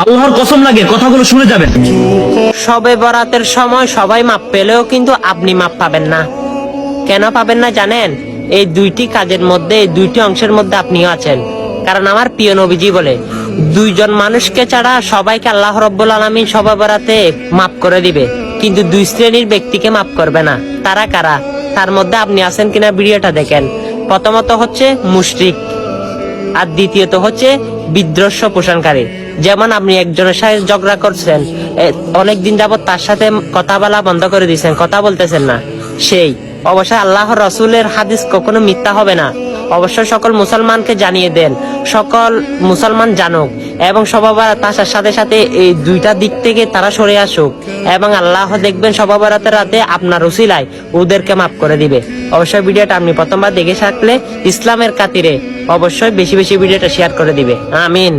আল্লাহর কসম লাগে কথাগুলো শুনে যাবেন। শবে বরাতের সময় সবাই মাপ পেলেও কিন্তু আপনি মাপ পাবেন না। কেন পাবেন না জানেন? এই দুইটি কাজের মধ্যে, এই দুইটি অংশের মধ্যে আপনিও আছেন। কারণ আমার প্রিয় নবীজি বলে, দুইজন মানুষকে ছাড়া সবাইকে আল্লাহ রাব্বুল আলামিন শবে বরাতে মাফ করে দিবে, কিন্তু দুই শ্রেণীর ব্যক্তিকে মাফ করবে না। তারা কারা? তার মধ্যে আপনি আছেন কিনা ভিডিওটা দেখেন। প্রথমত হচ্ছে মুশরিক, আর দ্বিতীয়ত হচ্ছে বিদ্রোহ পোষণকারী। যেমন আপনি একজনের সাথে ঝগড়া করছেন, অনেকদিন যাবত তার সাথে কথা বলা বন্ধ করে দিয়েছেন, কথা বলতেছেন না, সেই অবশ্যই আল্লাহর রাসূলের হাদিস কখনো মিথ্যা হবে না। অবশ্যই সকল মুসলমানকে জানিয়ে দেন, সকল মুসলমান জানুক, এবং সবার তার সাথে সাথে এই দুইটা দিক থেকে তারা সরে আসুক, এবং আল্লাহ দেখবেন শবে বরাতের রাতে আপনার উসিলায় ওদেরকে মাফ করে দিবে। অবশ্যই ভিডিওটা আপনি প্রথমবার দেখে থাকলে ইসলামের খাতিরে অবশ্যই বেশি বেশি ভিডিওটা শেয়ার করে দিবে। আমিন।